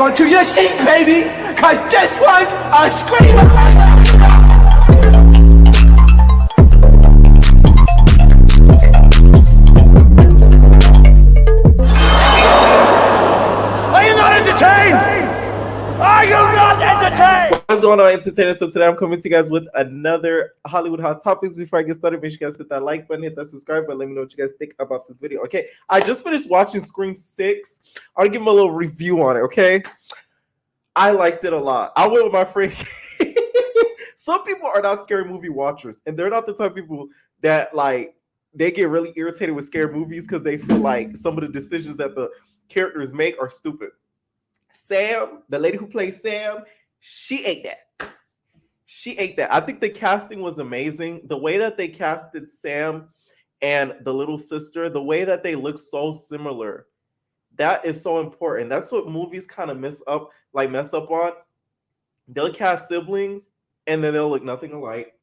onto your seat, baby, cause this one's a screamer. Are you not entertained? Are you not entertained? What's going on, entertainers? So today I'm coming to you guys with another Hollywood Hot Topics. Before I get started, make sure you guys hit that like button, hit that subscribe button. Let me know what you guys think about this video. Okay, I just finished watching Scream 6. I'll give them a little review on it, okay? I liked it a lot. I went with my friend. Some people are not scary movie watchers, and they're not the type of people that like they get really irritated with scary movies because they feel like some of the decisions that the characters make are stupid. Sam, the lady who plays Sam, she ate that. She ate that. I think the casting was amazing. The way that they casted Sam and the little sister, the way that they look so similar, that is so important. That's what movies kind of mess up on. They'll cast siblings and then they'll look nothing alike,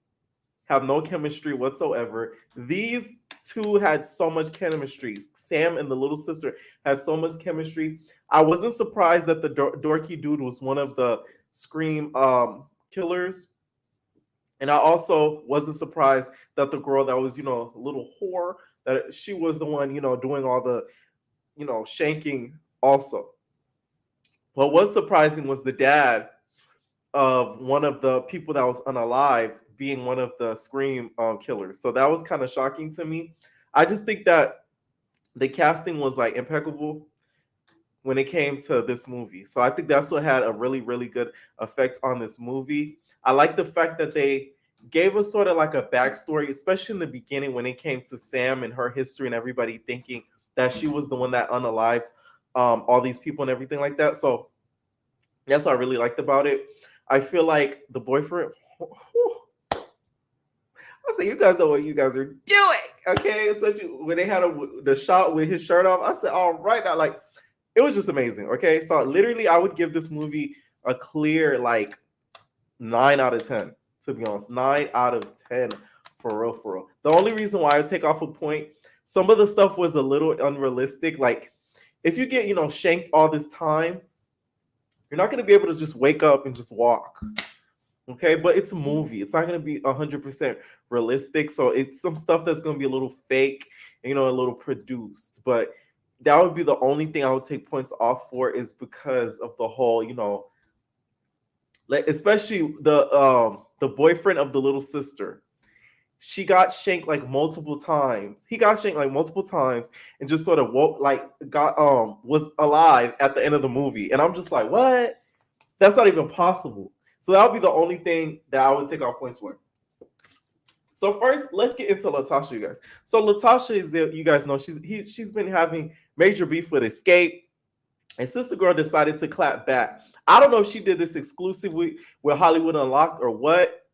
have no chemistry whatsoever. These two had so much chemistry. Sam and the little sister had so much chemistry. I wasn't surprised that the dorky dude was one of the Scream killers. And I also wasn't surprised that the girl that was, a little whore, that she was the one, doing all the, shanking also. What was surprising was the dad of one of the people that was unalived being one of the Scream killers. So that was kind of shocking to me. I just think that the casting was like impeccable when it came to this movie. So I think that's what had a really, really good effect on this movie. I like the fact that they gave us sort of like a backstory, especially in the beginning when it came to Sam and her history and everybody thinking that she was the one that unalived all these people and everything like that. So that's what I really liked about it. I feel like the boyfriend, I said, you guys know what you guys are doing, okay? Especially when they had the shot with his shirt off. I said, all right, now, like, it was just amazing, okay? So literally, I would give this movie a clear, 9 out of 10, to be honest. 9 out of 10, for real, for real. The only reason why I take off a point, some of the stuff was a little unrealistic. Like, if you get, shanked all this time, you're not going to be able to just wake up and just walk. Okay, but it's a movie. It's not going to be 100% realistic. So it's some stuff that's going to be a little fake, a little produced. But that would be the only thing I would take points off for, is because of the whole, especially the boyfriend of the little sister. She got shanked multiple times. He got shanked multiple times and just sort of was alive at the end of the movie. And I'm just like, what? That's not even possible. So that would be the only thing that I would take off points for. So first, let's get into Latocha, you guys. So Latocha is, you guys know, she's been having major beef with Xscape, and Sister Girl decided to clap back. I don't know if she did this exclusively with Hollywood Unlocked or what,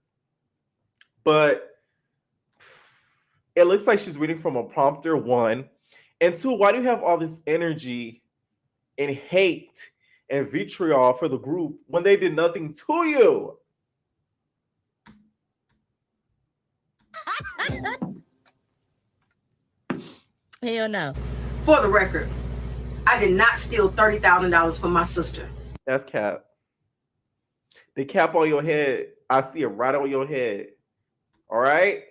but it looks like she's reading from a prompter, 1. And 2, why do you have all this energy and hate and vitriol for the group when they did nothing to you? Hell no. For the record, I did not steal $30,000 from my sister. That's cap. The cap on your head, I see it right on your head. All right?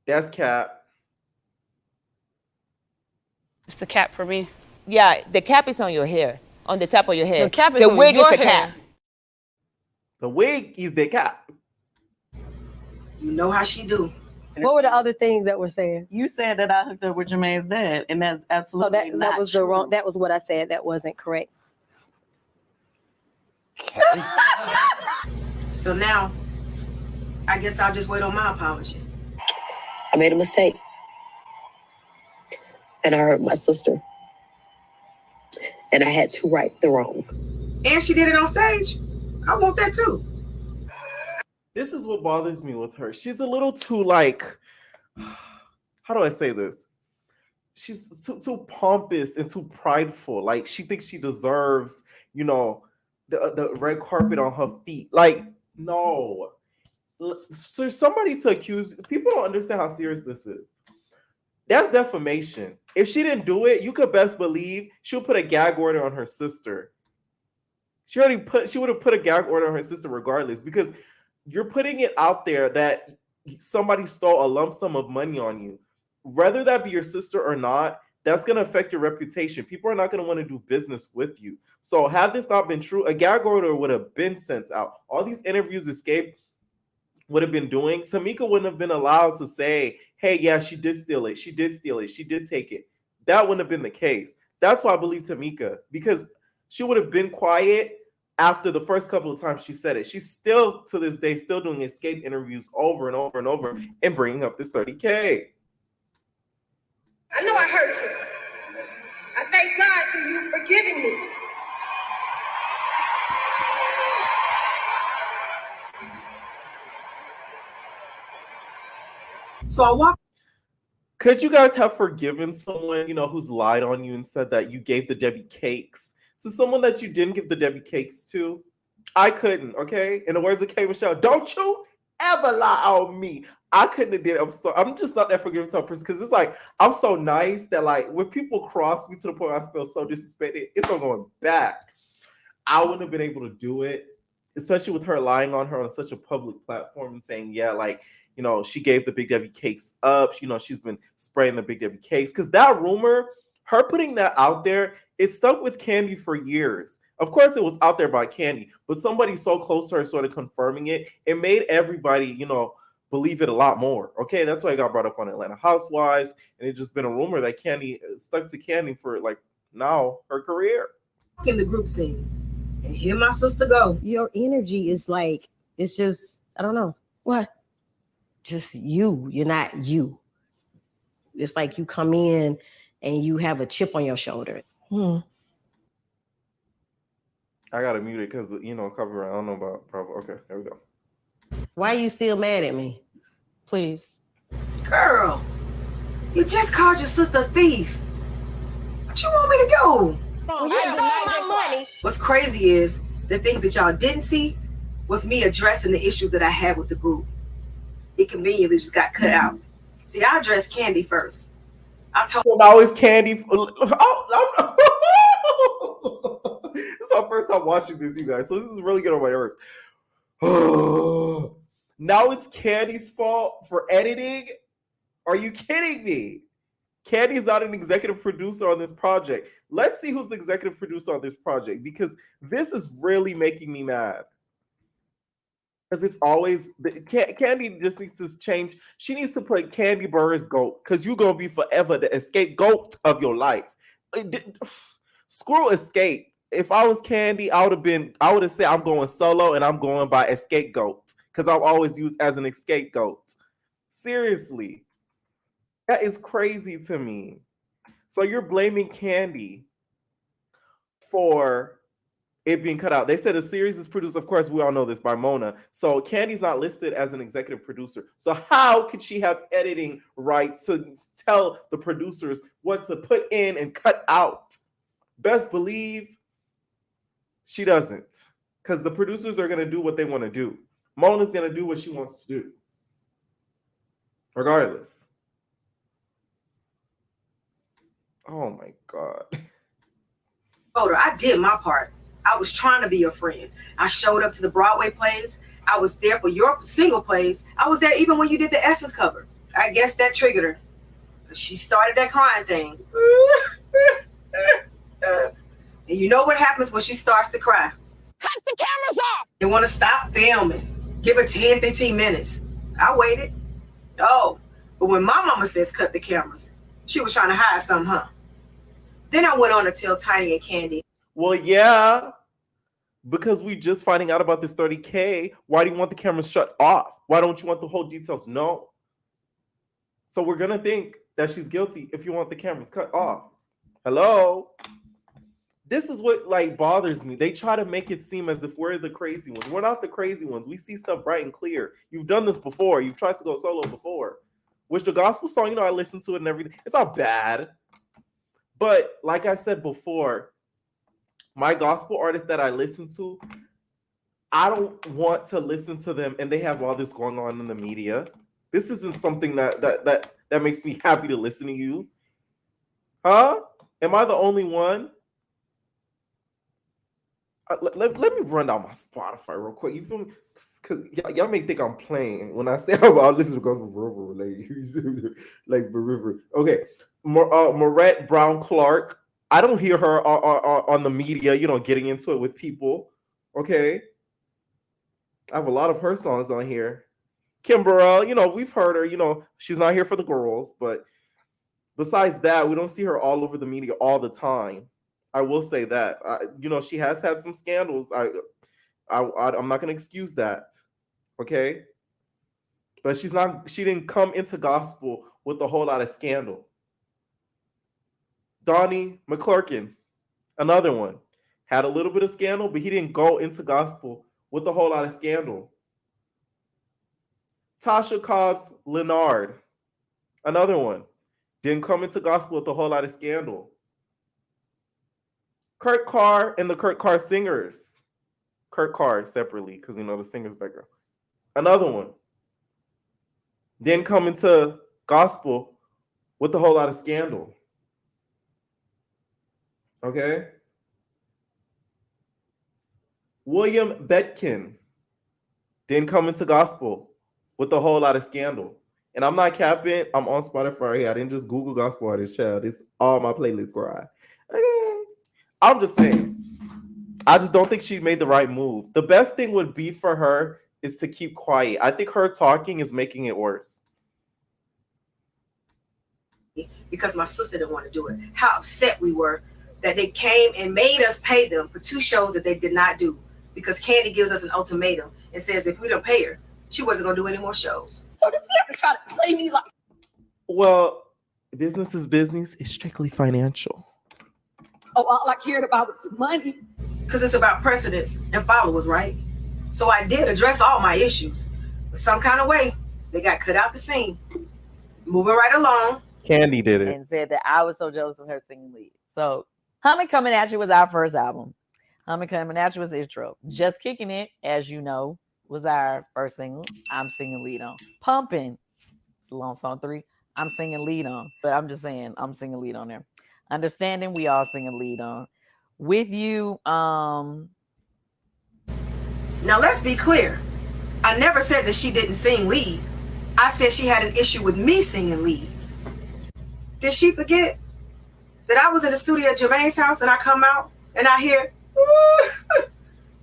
That's cap. It's the cap for me. Yeah, the cap is on your hair, on the top of your head. The cap is the on wig your is the hair. cap. The wig is the cap. You know how she do. What were the other things that were said? You said that I hooked up with Jermaine's dad, and that's absolutely So not that was true. the wrong. That was what I said. That wasn't correct. So now, I guess I'll just wait on my apology. I made a mistake. And I hurt my sister. And I had to right the wrong. And she did it on stage. I want that too. This is what bothers me with her. She's a little too how do I say this? She's too pompous and too prideful. Like, she thinks she deserves, the red carpet on her feet. Like, no. So somebody to accuse, people don't understand how serious this is. That's defamation. If she didn't do it, you could best believe she'll put a gag order on her sister She would have put a gag order on her sister regardless, because you're putting it out there that somebody stole a lump sum of money on you. Whether that be your sister or not, that's going to affect your reputation. People are not going to want to do business with you. So had this not been true, a gag order would have been sent out. All these interviews Xscape would have been doing, Tamika wouldn't have been allowed to say, hey, yeah, she did steal it. She did steal it. She did take it. That wouldn't have been the case. That's why I believe Tamika, because she would have been quiet after the first couple of times she said it. She's still, to this day, still doing Xscape interviews over and over and over and bringing up this 30K. I know I hurt you. I thank God for you forgiving me. So I walked. Could you guys have forgiven someone, who's lied on you and said that you gave the Debbie cakes to someone that you didn't give the Debbie cakes to? I couldn't, okay? In the words of K. Michelle, don't you ever lie on me. I couldn't have did it. I'm just not that forgiving to a person, because it's like, I'm so nice that, like, when people cross me to the point where I feel so disrespected, it's not going back. I wouldn't have been able to do it, especially with her lying on her on such a public platform and saying, yeah, like, she gave the Big Debbie cakes up. She's been spraying the Big Debbie cakes. Because that rumor, her putting that out there, it stuck with Kandi for years. Of course, it was out there by Kandi, but somebody so close to her sort of confirming it, it made everybody, believe it a lot more. Okay, that's why it got brought up on Atlanta Housewives, and it's just been a rumor that Kandi stuck to Kandi for, like, now her career. In the group scene, and hear my sister go. Your energy is like, it's just, I don't know. What? Just you. You're not you. It's like you come in and you have a chip on your shoulder. I gotta mute it because copyright. I don't know about probably. Okay, there we go. Why are you still mad at me? Please. Girl, you just called your sister a thief. What you want me to do? Well, you stole my money. What's crazy is the things that y'all didn't see was me addressing the issues that I had with the group. It conveniently just got cut out. See, I addressed Kandi first. I told her now it's Kandi. This is my first time watching this, you guys. So this is really good on my nerves. Now it's Kandi's fault for editing? Are you kidding me? Kandi is not an executive producer on this project. Let's see who's the executive producer on this project, because this is really making me mad. Because it's always Kandi just needs to change. She needs to put Kandi Burris GOAT, because you're gonna be forever the Xscape GOAT of your life. Screw Xscape. If I was Kandi, I would have said I'm going solo and I'm going by Xscape GOAT, because I'm always used as an Xscape GOAT. Seriously, that is crazy to me. So you're blaming Kandi for it being cut out. They said the series is produced, of course, we all know this, by Mona. So Kandi's not listed as an executive producer. So how could she have editing rights to tell the producers what to put in and cut out? Best believe she doesn't, because the producers are going to do what they want to do. Mona's going to do what she wants to do, regardless. Oh my God. I did my part. I was trying to be your friend. I showed up to the Broadway plays. I was there for your single plays. I was there even when you did the Essence cover. I guess that triggered her. She started that crying thing. And you know what happens when she starts to cry? Cut the cameras off! They want to stop filming. Give her 10, 15 minutes. I waited. Oh, but when my mama says cut the cameras, she was trying to hide something, huh? Then I went on to tell Tiny and Kandi. Well, yeah, because we just finding out about this 30K. Why do you want the cameras shut off? Why don't you want the whole details known? So we're going to think that she's guilty if you want the cameras cut off. Hello? This is what bothers me. They try to make it seem as if we're the crazy ones. We're not the crazy ones. We see stuff bright and clear. You've done this before. You've tried to go solo before. Which the gospel song, I listened to it and everything. It's not bad. But like I said before, my gospel artists that I listen to, I don't want to listen to them and they have all this going on in the media. This isn't something that makes me happy to listen to you. Huh? Am I the only one? let me run down my Spotify real quick. You feel me? Because y'all may think I'm playing when I say I'll listen to gospel forever, like forever. Okay, Morette Brown Clark. I don't hear her on the media, getting into it with people. Okay, I have a lot of her songs on here. Kim Burrell, we've heard her. She's not here for the girls, but besides that, we don't see her all over the media all the time. I will say that. She has had some scandals. I'm not going to excuse that. Okay? But she didn't come into gospel with a whole lot of scandal. Donnie McClurkin, another one, had a little bit of scandal, but he didn't go into gospel with a whole lot of scandal. Tasha Cobbs Leonard, another one, didn't come into gospel with a whole lot of scandal. Kurt Carr and the Kurt Carr Singers. Kurt Carr separately, because the singer's background. Another one. Didn't come into gospel with a whole lot of scandal. Okay? William Betkin didn't come into gospel with a whole lot of scandal. And I'm not capping. I'm on Spotify here. I didn't just Google gospel artist child. It's all my playlists, girl. Okay. I'm just saying. I just don't think she made the right move. The best thing would be for her is to keep quiet. I think her talking is making it worse. Because my sister didn't want to do it. How upset we were that they came and made us pay them for 2 shows that they did not do. Because Kandi gives us an ultimatum and says if we don't pay her, she wasn't going to do any more shows. So this lady tried to play me like... Well, business is business. It's strictly financial. Oh, all I cared about was money. Because it's about precedence and followers, right? So I did address all my issues. But some kind of way, they got cut out the scene. Moving right along. Kandi did it. And said that I was so jealous of her singing lead. So, Humming Coming At You was our first album. Humming Coming At You was intro. Just Kicking It, as you know, was our first single. I'm singing lead on. Pumping, it's a long song 3. I'm singing lead on. But I'm just saying, I'm singing lead on there. Understanding, we all sing a lead on. With You, Now let's be clear. I never said that she didn't sing lead. I said she had an issue with me singing lead. Did she forget that I was in the studio at Jermaine's house and I come out and I hear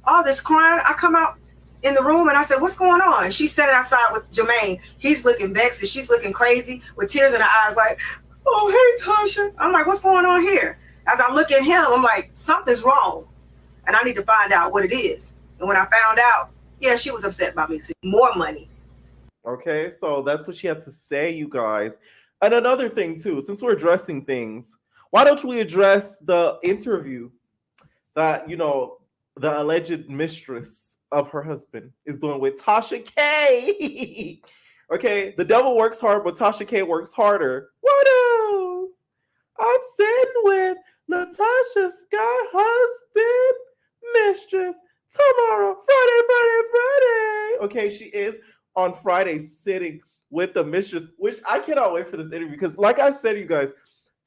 all this crying? I come out in the room and I said, what's going on? And she's standing outside with Jermaine. He's looking vexed and she's looking crazy with tears in her eyes like, oh, hey, Tasha. I'm like, what's going on here? As I look at him, I'm like, something's wrong. And I need to find out what it is. And when I found out, yeah, she was upset about me seeing more money. Okay, so that's what she had to say, you guys. And another thing, too, since we're addressing things, why don't we address the interview that, the alleged mistress of her husband is doing with Tasha K? Okay, the devil works hard, but Tasha K works harder. What else? I'm sitting with Natasha's Sky husband, mistress, tomorrow, Friday. Okay, she is on Friday sitting with the mistress, which I cannot wait for this interview because, like I said, you guys,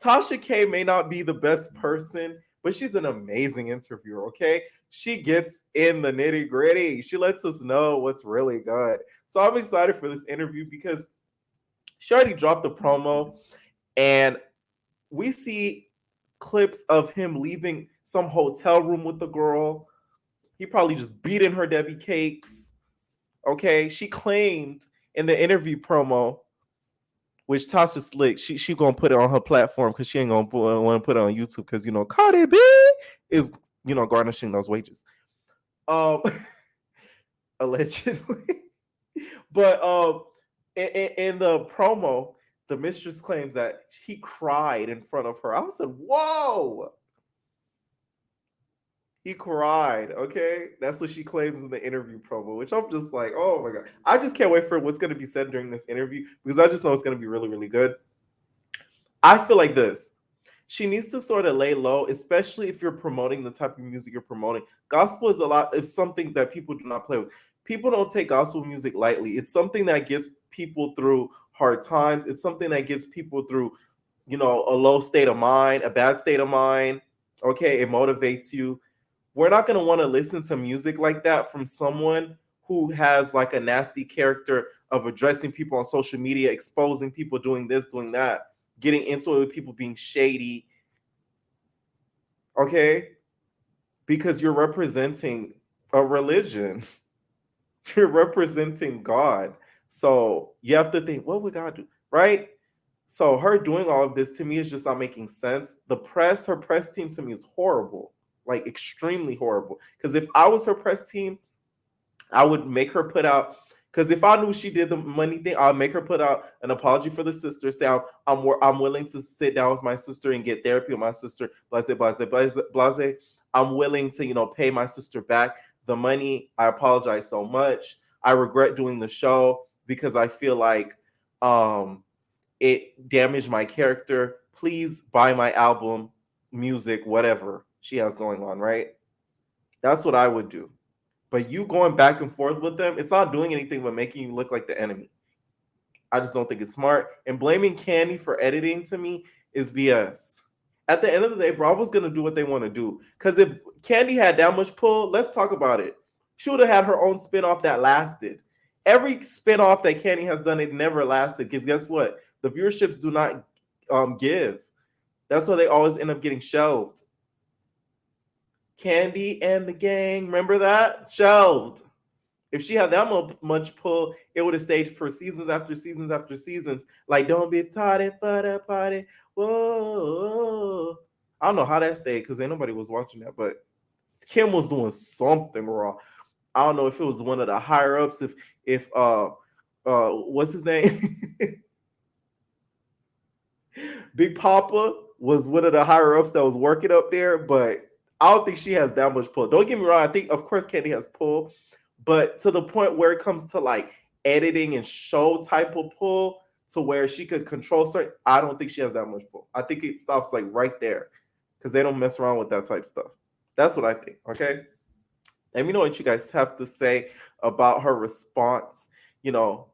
Tasha K may not be the best person, but she's an amazing interviewer, okay? She gets in the nitty-gritty. She lets us know what's really good. So I'm excited for this interview because she already dropped the promo, and we see clips of him leaving some hotel room with the girl. He probably just beating her Debbie cakes. Okay, she claimed in the interview promo, which Tasha slick, she gonna put it on her platform because she ain't gonna want to put it on YouTube because Cardi B is garnishing those wages, allegedly. But in the promo, the mistress claims that he cried in front of her. I said, whoa. He cried, okay? That's what she claims in the interview promo, which I'm just like, oh my God. I just can't wait for what's going to be said during this interview because I just know it's going to be really, really good. I feel like this. She needs to sort of lay low, especially if you're promoting the type of music you're promoting. Gospel is something that people do not play with. People don't take gospel music lightly. It's something that gets people through hard times. It's something that gets people through, a low state of mind, a bad state of mind. Okay, it motivates you. we're not going to want to listen to music like that from someone who has like a nasty character of addressing people on social media, exposing people, doing this, doing that, getting into it with people being shady. Okay? Because you're representing a religion. You're representing God. So you have to think, what would God do? Right? So her doing all of this to me is just not making sense. Her press team to me is horrible, like extremely horrible. Because if I was her press team, I would make her put out, because if I knew she did the money thing, I'd make her put out an apology for the sister, say I'm willing to sit down with my sister and get therapy with my sister, blase, blase, blase, blase. I'm willing to, pay my sister back the money. I apologize so much. I regret doing the show because I feel like it damaged my character. Please buy my album, music, whatever she has going on, right? That's what I would do. But you going back and forth with them, it's not doing anything but making you look like the enemy. I just don't think it's smart. And blaming Kandi for editing to me is BS. At the end of the day, Bravo's going to do what they want to do. Because if Kandi had that much pull, let's talk about it. She would have had her own spinoff that lasted. Every spinoff that Kandi has done, it never lasted. Because guess what? The viewerships do not give. That's why they always end up getting shelved. Kandi and the gang, remember that? Shelved. If she had that much pull, it would have stayed for seasons after seasons after seasons. Like, don't be tardy for the party. Whoa. I don't know how that stayed because ain't nobody was watching that, but Kim was doing something wrong. I don't know if it was one of the higher ups, if what's his name? Big Papa was one of the higher ups that was working up there, but I don't think she has that much pull. Don't get me wrong. I think, of course, Kandi has pull, but to the point where it comes to like editing and show type of pull to where she could control certain, I don't think she has that much pull. I think it stops like right there because they don't mess around with that type stuff. That's what I think. Okay. Let me know what you guys have to say about her response, to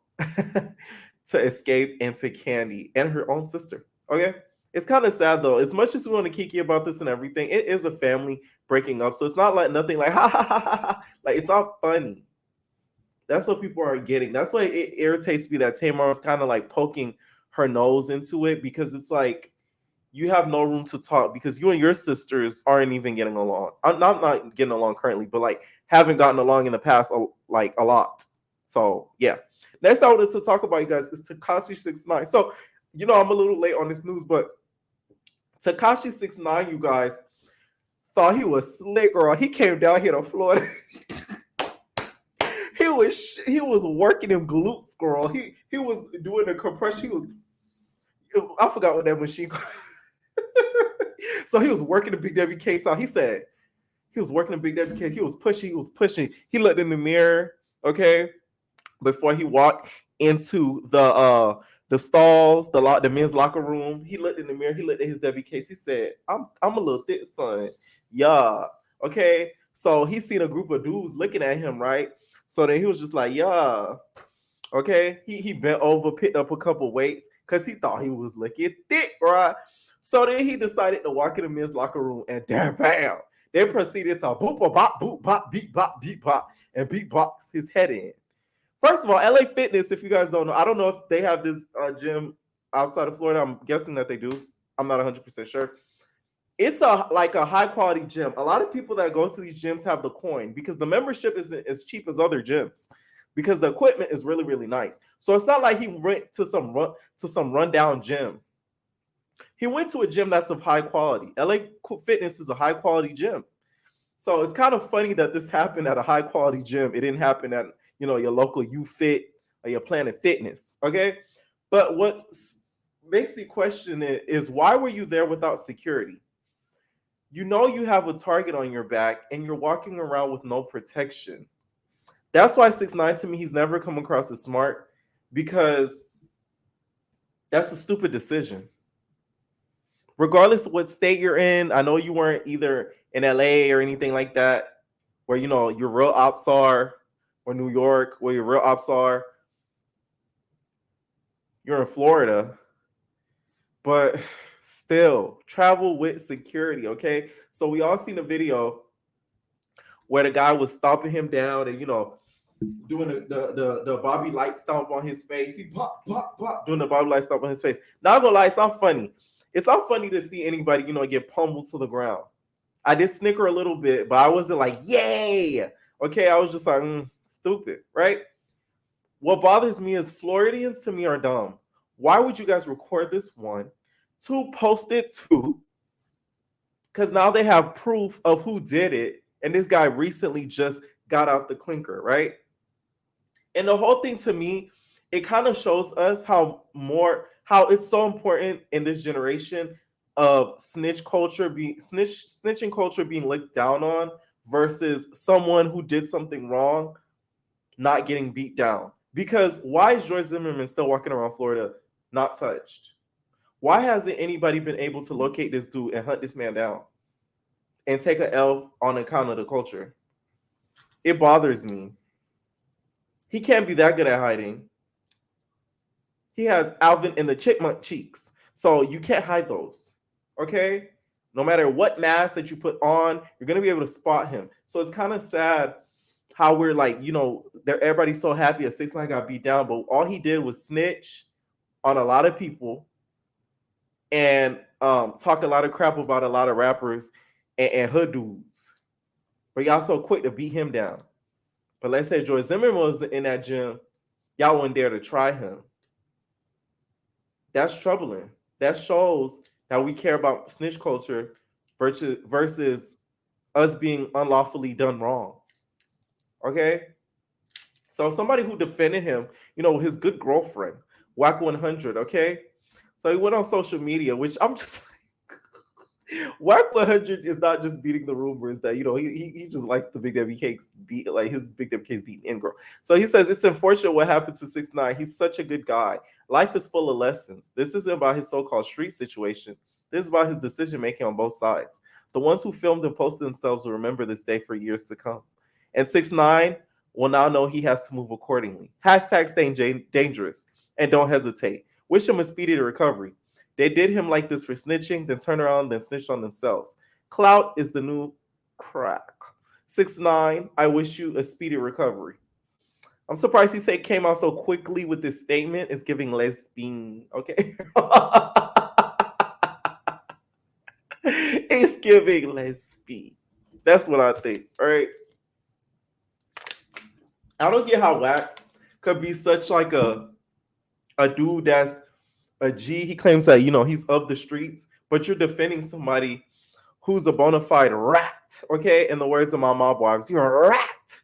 Xscape and to Kandi and her own sister. Okay. It's kind of sad though. As much as we want to kiki about this and everything, it is a family breaking up. So it's not like nothing like ha ha ha ha. Like it's not funny. That's what people are getting. That's why it irritates me that Tamar is kind of like poking her nose into it because it's like you have no room to talk because you and your sisters aren't even getting along. I'm not getting along currently, but like haven't gotten along in the past like a lot. So yeah. Next I wanted to talk about, you guys, is Tekashi 6ix9ine. So I'm a little late on this news, but Tekashi 6ix9ine, you guys, thought he was slick, girl. He came down here to Florida. he was working them glutes, girl. He was doing the compression. I forgot what that machine called. So he was working the Big WK out. He said he was working the Big WK. He was pushing. He looked in the mirror, okay, before he walked into the stalls, the men's locker room. He looked in the mirror. He looked at his WKs. He said, I'm a little thick, son. Yeah. Okay. So he seen a group of dudes looking at him, right? So then he was just like, yeah. Okay. He bent over, picked up a couple weights because he thought he was looking thick, right? So then he decided to walk in the men's locker room and bam, they proceeded to boop, bop, boop, bop, beat, bop, and beatbox his head in. First of all, LA Fitness, if you guys don't know, I don't know if they have this gym outside of Florida. I'm guessing that they do. I'm not 100% sure. It's like a high quality gym. A lot of people that go to these gyms have the coin because the membership isn't as cheap as other gyms because the equipment is really, really nice. So it's not like he went to some rundown gym. He went to a gym that's of high quality. LA Fitness is a high quality gym. So it's kind of funny that this happened at a high quality gym. It didn't happen at your local YouFit or your Planet Fitness, okay? But what makes me question it is, why were you there without security? You have a target on your back and you're walking around with no protection. That's why 6ix9ine, to me, he's never come across as smart because that's a stupid decision. Regardless of what state you're in, I know you weren't either in LA or anything like that, where your real ops are, or New York, where your real ops are. You're in Florida, but still travel with security. Okay, so we all seen the video where the guy was stomping him down and doing the Bobby Light stomp on his face. He pop doing the Bobby Light stomp on his face. Not gonna lie, it's not funny. It's not funny to see anybody get pummeled to the ground. I did snicker a little bit, but I wasn't like yay. Okay, I was just like stupid, right? What bothers me is Floridians to me are dumb. Why would you guys record this? 1, 2, post it 2, because now they have proof of who did it, and this guy recently just got out the clinker, right? And the whole thing to me, it kind of shows us how it's so important in this generation of snitching culture being looked down on versus someone who did something wrong not getting beat down. Because why is George Zimmerman still walking around Florida not touched? Why hasn't anybody been able to locate this dude and hunt this man down and take an L on account of the culture? It bothers me. He can't be that good at hiding. He has Alvin and the Chipmunk cheeks. So you can't hide those. Okay? No matter what mask that you put on, you're going to be able to spot him. So it's kind of sad how we're like, everybody's so happy that 6ix9ine got beat down, but all he did was snitch on a lot of people and talk a lot of crap about a lot of rappers and hood dudes. But y'all so quick to beat him down. But let's say George Zimmerman was in that gym, y'all wouldn't dare to try him. That's troubling. That shows that we care about snitch culture versus us being unlawfully done wrong. Okay? So somebody who defended him, his good girlfriend, Wack 100, okay? So he went on social media, which I'm just Wack 100 is not just beating the rumors that he just likes the Big Debbie Cakes beat, like his Big Debbie Cakes beating Ingro. So he says it's unfortunate what happened to 6ix9ine. He's such a good guy. Life is full of lessons. This isn't about his so-called street situation. This is about his decision making on both sides. The ones who filmed and posted themselves will remember this day for years to come. And 6ix9ine will now know he has to move accordingly. Hashtag stay dangerous and don't hesitate. Wish him a speedy recovery. They did him like this for snitching, then turn around, then snitch on themselves. Clout is the new crack. 6ix9ine, I wish you a speedy recovery. I'm surprised he came out so quickly with this statement. It's giving lesbian, okay? It's giving lesbian. That's what I think, all right? I don't get how Wack could be such like a dude that's a G. He claims that, he's of the streets, but you're defending somebody who's a bona fide rat, okay? In the words of my mob wives, you're a rat.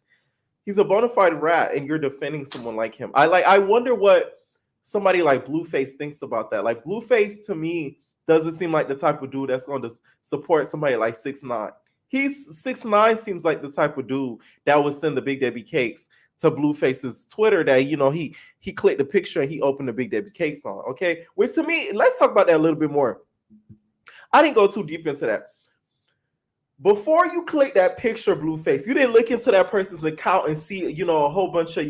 He's a bona fide rat, and you're defending someone like him. I wonder what somebody like Blueface thinks about that. Like, Blueface, to me, doesn't seem like the type of dude that's going to support somebody like 6ix9ine. 6ix9ine seems like the type of dude that would send the Big Debbie Cakes to Blueface's Twitter that, he clicked the picture and he opened the Big Debbie Cakes on, okay? Which to me, let's talk about that a little bit more. I didn't go too deep into that. Before you click that picture, Blueface, you didn't look into that person's account and see, a whole bunch of,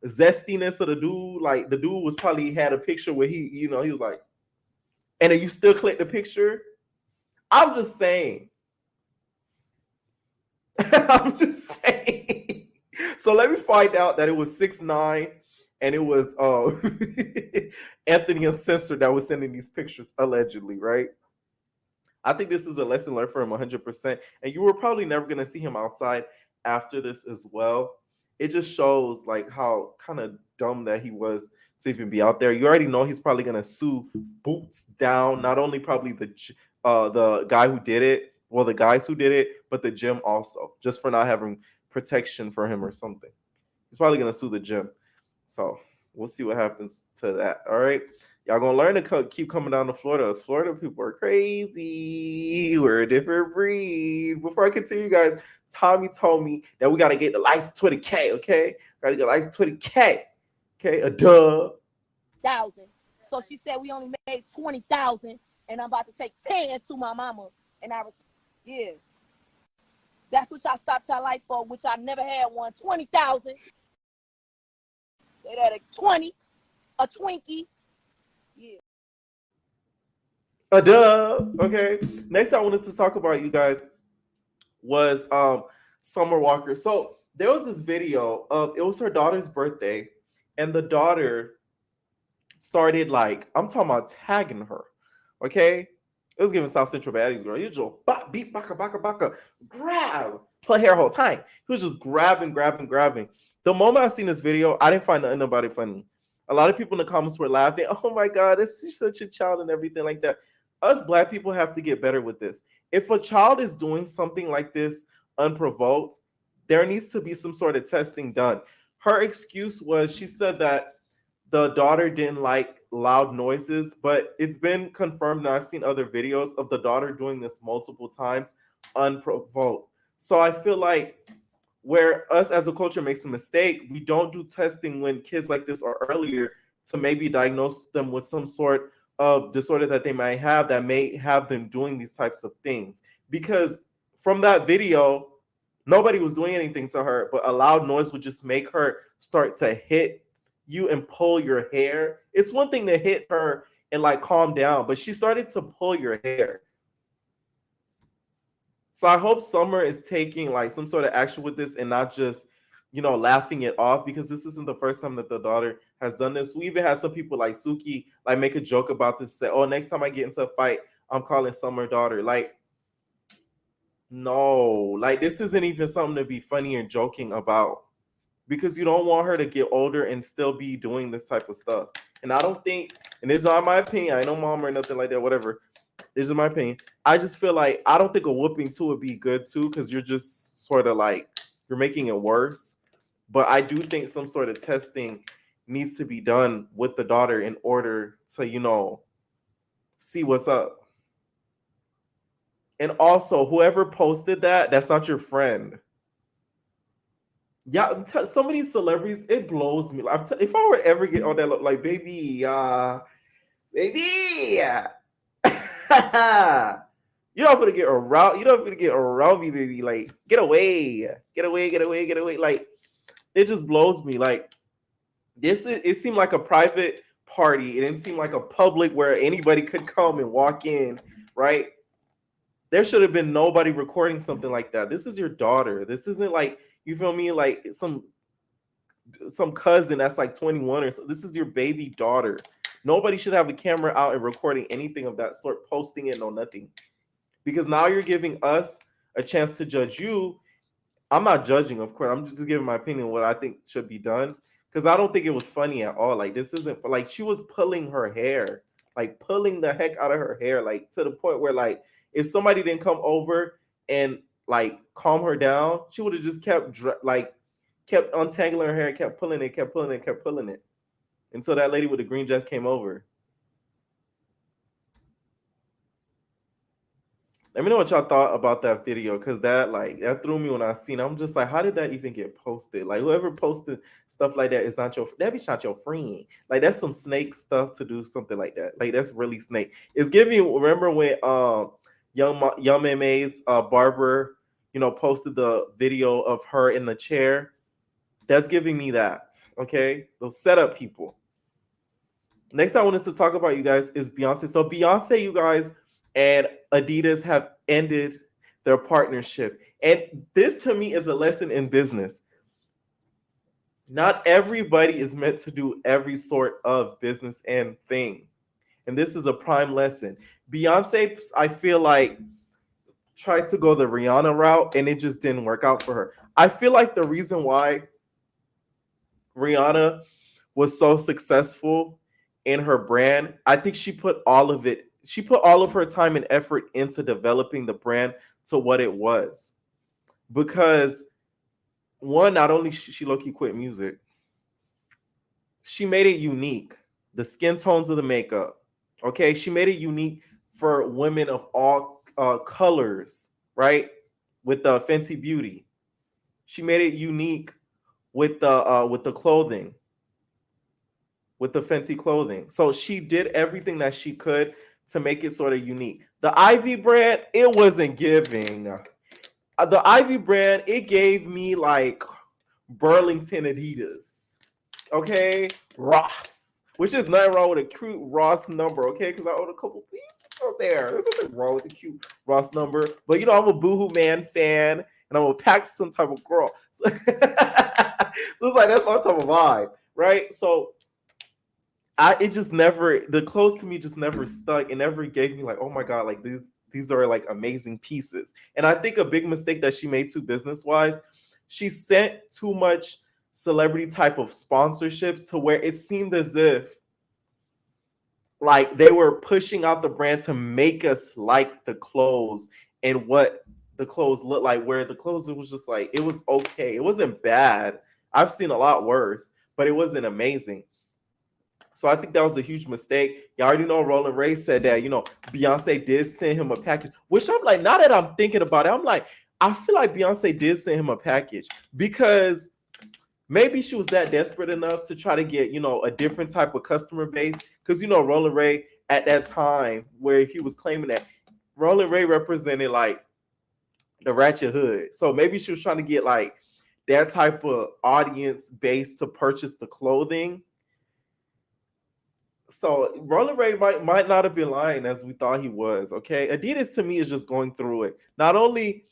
zestiness of the dude. Like, the dude was probably had a picture where he was like, and then you still click the picture. I'm just saying. I'm just saying. So let me find out that it was 6ix9ine and it was Anthony Uncensored that was sending these pictures, allegedly, right? I think this is a lesson learned for him 100%. And you were probably never going to see him outside after this as well. It just shows like how kind of dumb that he was to even be out there. You already know he's probably going to sue boots down, not only probably the guy who did it, well, the guys who did it, but the gym also, just for not having protection for him or something. He's probably going to sue the gym. So we'll see what happens to that. All right. Y'all going to learn to keep coming down to Florida. As Florida people are crazy. We're a different breed. Before I continue, guys, Tommy told me that we got to get the lights to 20K, okay? Got to get lights to 20K. Okay, a dub. 1,000. So she said we only made 20,000, and I'm about to take 10 to my mama. And yeah. That's what y'all stopped y'all life for, which I never had one. 20,000. Say that at 20. A Twinkie. Yeah. A dub. Okay. Next, I wanted to talk about, you guys, was Summer Walker. So there was this video of, it was her daughter's birthday, and the daughter started, like, I'm talking about tagging her. Okay, it was giving South Central Baddies girl. You just beat baka baka baka, grab, put hair whole time. He was just grabbing. The moment I seen this video, I didn't find nothing about it funny. A lot of people in the comments were laughing. Oh my God, she's such a child and everything like that. Us Black people have to get better with this. If a child is doing something like this unprovoked, there needs to be some sort of testing done. Her excuse was, she said that the daughter didn't like loud noises, but it's been confirmed, and I've seen other videos of the daughter doing this multiple times unprovoked. So I feel like where us as a culture makes a mistake, we don't do testing when kids like this are earlier to maybe diagnose them with some sort of disorder that they might have that may have them doing these types of things. Because from that video, nobody was doing anything to her, but a loud noise would just make her start to hit you and pull your hair. It's one thing to hit her and like calm down, but she started to pull your hair. So I hope Summer is taking like some sort of action with this and not just, laughing it off, because this isn't the first time that the daughter has done this. We even had some people like Suki like make a joke about this, say, oh, next time I get into a fight, I'm calling Summer daughter. Like, no, like this isn't even something to be funny and joking about, because you don't want her to get older and still be doing this type of stuff. And I don't think, and this is not my opinion, I ain't no mom or nothing like that, whatever. This is my opinion. I just feel like I don't think a whooping too would be good too, because you're just sort of like, you're making it worse. But I do think some sort of testing needs to be done with the daughter in order to, see what's up. And also, whoever posted that, that's not your friend. Yeah, some of these celebrities, it blows me. If I were ever get on that, like, baby, you don't have to get around. You don't have to get around me, baby. Like, get away. Like, it just blows me. Like, it seemed like a private party. It didn't seem like a public where anybody could come and walk in, right? There should have been nobody recording something like that. This is your daughter. This isn't like, you feel me, like some cousin that's like 21 or so. This is your baby daughter. Nobody should have a camera out and recording anything of that sort, posting it or nothing. Because now you're giving us a chance to judge you. I'm not judging, of course. I'm just giving my opinion on what I think should be done. Because I don't think it was funny at all. Like, this isn't for, like, she was pulling her hair, like pulling the heck out of her hair, like to the point where, like, if somebody didn't come over and like calm her down, she would have just kept untangling her hair, kept pulling it until that lady with the green dress came over. Let me know what y'all thought about that video, because that threw me when I seen it. I'm just like, how did that even get posted? Like, whoever posted stuff like that is not your, that bitch not your friend. Like, that's some snake stuff to do something like that. Like, that's really snake. It's giving, remember when Young May's barber, posted the video of her in the chair? That's giving me that, okay? Those setup people. Next I wanted to talk about, you guys, is Beyonce. So Beyonce, you guys, and Adidas have ended their partnership. And this to me is a lesson in business. Not everybody is meant to do every sort of business and thing. And this is a prime lesson. Beyonce, I feel like, tried to go the Rihanna route and it just didn't work out for her. I feel like the reason why Rihanna was so successful in her brand, I think she put all of her time and effort into developing the brand to what it was. Because one, not only she low-key quit music, she made it unique. The skin tones of the makeup, okay? She made it unique for women of all colors, right? With the Fenty Beauty. She made it unique with the clothing. With the Fenty clothing. So she did everything that she could to make it sort of unique. The Ivy brand, it wasn't giving. The Ivy brand, it gave me like Burlington Adidas. Okay? Ross. which is nothing wrong with a cute Ross number, okay? Because I own a couple pieces from there. There's nothing wrong with the cute Ross number. But, you know, I'm a Boohoo Man fan, and I'm a Paxton type of girl. So, so it's like, that's my type of vibe, right? So it just never, the clothes to me just never stuck. It never gave me like, oh my God, like these are like amazing pieces. And I think a big mistake that she made too business-wise, she sent too much celebrity type of sponsorships to where it seemed as if like they were pushing out the brand to make us like the clothes and what the clothes looked like, where the clothes, it was just like, it was okay. It wasn't bad. I've seen a lot worse, but it wasn't amazing. So I think that was a huge mistake. You already know Roland Ray said that, you know, Beyonce did send him a package, which I'm like, now that I'm thinking about it, I'm like, I feel like Beyonce did send him a package because maybe she was that desperate enough to try to get, you know, a different type of customer base. Because, you know, Roland Ray at that time where he was claiming that Roland Ray represented like the ratchet hood. So maybe she was trying to get like that type of audience base to purchase the clothing. So Roland Ray might not have been lying as we thought he was. Okay, Adidas to me is just going through it. Not only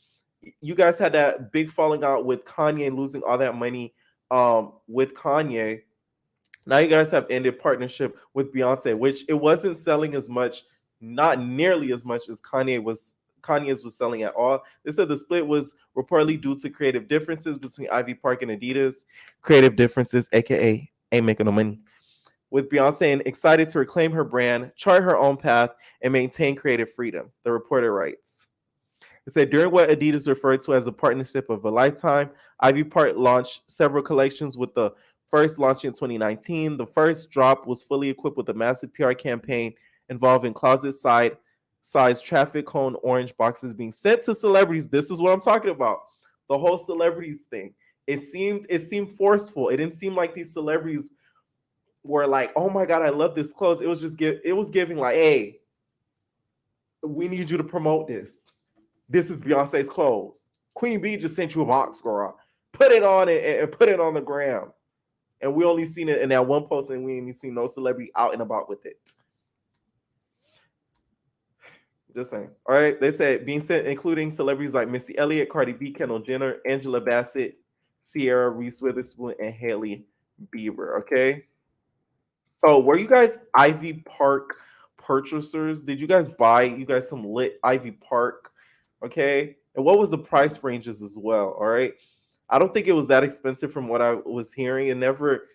you guys had that big falling out with Kanye and losing all that money with Kanye, now you guys have ended partnership with Beyonce, which it wasn't selling as much, not nearly as much as Kanye's was selling at all. They said the split was reportedly due to creative differences between Ivy Park and Adidas. Creative differences, aka ain't making no money. With Beyonce and excited to reclaim her brand, chart her own path, and maintain creative freedom, the reporter writes. It said, during what Adidas referred to as a partnership of a lifetime, Ivy Park launched several collections, with the first launching in 2019. The first drop was fully equipped with a massive PR campaign involving closet-size traffic cone orange boxes being sent to celebrities. This is what I'm talking about. The whole celebrities thing. It seemed forceful. It didn't seem like these celebrities were like, oh my God, I love this clothes. It was just giving like, hey, we need you to promote this. This is Beyonce's clothes. Queen Bee just sent you a box, girl. Put it on and put it on the gram. And we only seen it in that one post, and we ain't seen no celebrity out and about with it. Just saying. All right. They said being sent, including celebrities like Missy Elliott, Cardi B, Kendall Jenner, Angela Bassett, Sierra, Reese Witherspoon, and Hailey Bieber. Okay. So were you guys Ivy Park purchasers? Did you guys buy some lit Ivy Park? Okay. And what was the price ranges as well? All right. I don't think it was that expensive from what I was hearing. It never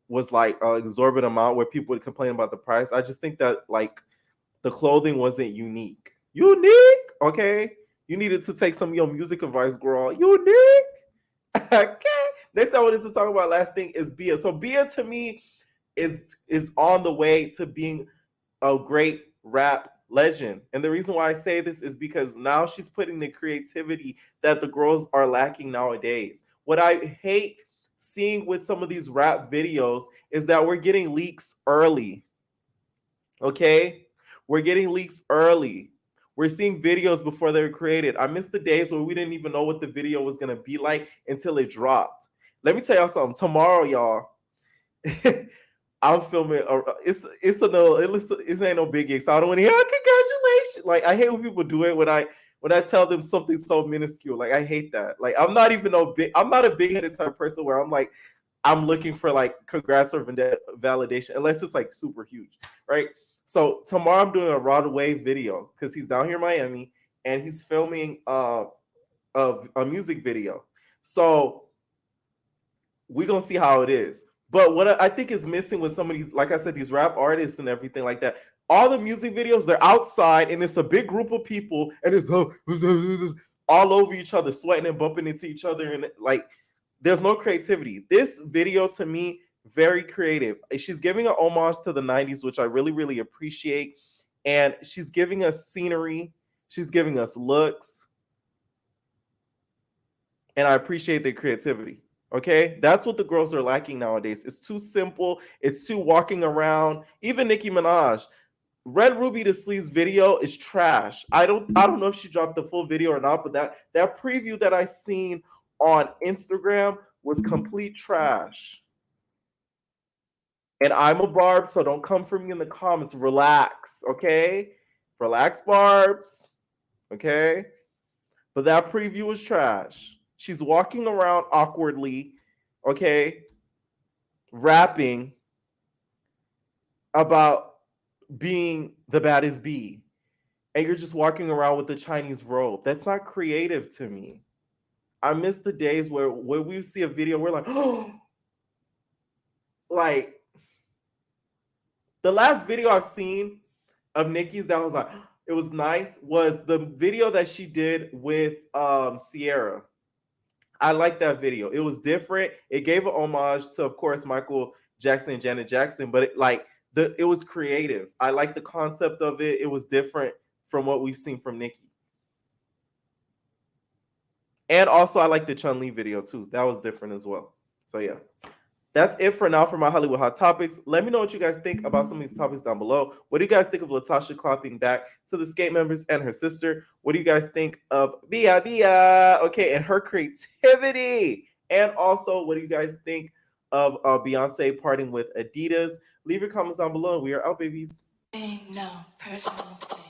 was like an exorbitant amount where people would complain about the price. I just think that like the clothing wasn't unique. Unique? Okay. You needed to take some of your music advice, girl. Unique? Okay. Next I wanted to talk about last thing is Bia. So Bia to me is on the way to being a great rap legend. And the reason why I say this is because now she's putting the creativity that the girls are lacking nowadays. What I hate seeing with some of these rap videos is that we're getting leaks early. Okay? We're getting leaks early. We're seeing videos before they were created. I miss the days where we didn't even know what the video was going to be like until it dropped. Let me tell y'all something. Tomorrow, y'all, I'm filming. It ain't no big gig, so I don't want to hear congratulations. Like I hate when people do it when I tell them something so minuscule. Like I hate that. Like I'm not a big headed type of person where I'm like I'm looking for like congrats or validation unless it's like super huge, right? So tomorrow I'm doing a Broadway video because he's down here in Miami and he's filming a music video. So we're gonna see how it is. But what I think is missing with some of these, like I said, these rap artists and everything like that, all the music videos, they're outside and it's a big group of people and it's all over each other, sweating and bumping into each other. And like, there's no creativity. This video to me, very creative. She's giving an homage to the 90s, which I really, really appreciate. And she's giving us scenery. She's giving us looks. And I appreciate the creativity. Okay, that's what the girls are lacking nowadays. It's too simple. It's too walking around. Even Nicki Minaj, Red Ruby to Sleeves video is trash. I don't know if she dropped the full video or not, but that preview that I seen on Instagram was complete trash. And I'm a Barb, so don't come for me in the comments. Relax, okay? Relax, Barbs, okay? But that preview was trash. She's walking around awkwardly, okay? Rapping about being the baddest bee. And you're just walking around with the Chinese robe. That's not creative to me. I miss the days where we see a video, we're like, oh, like, the last video I've seen of Nicki's that was like, it was nice, was the video that she did with Sierra. I like that video. It was different. It gave an homage to, of course, Michael Jackson and Janet Jackson, but it was creative. I like the concept of it. It was different from what we've seen from Nicki. And also, I like the Chun-Li video too. That was different as well. So yeah. That's it for now for my Hollywood Hot Topics. Let me know what you guys think about some of these topics down below. What do you guys think of Latocha clapping back to the Xscape members and her sister? What do you guys think of Bia Bia, okay, and her creativity? And also, what do you guys think of Beyonce parting with Adidas? Leave your comments down below. We are out, babies. No personal thing.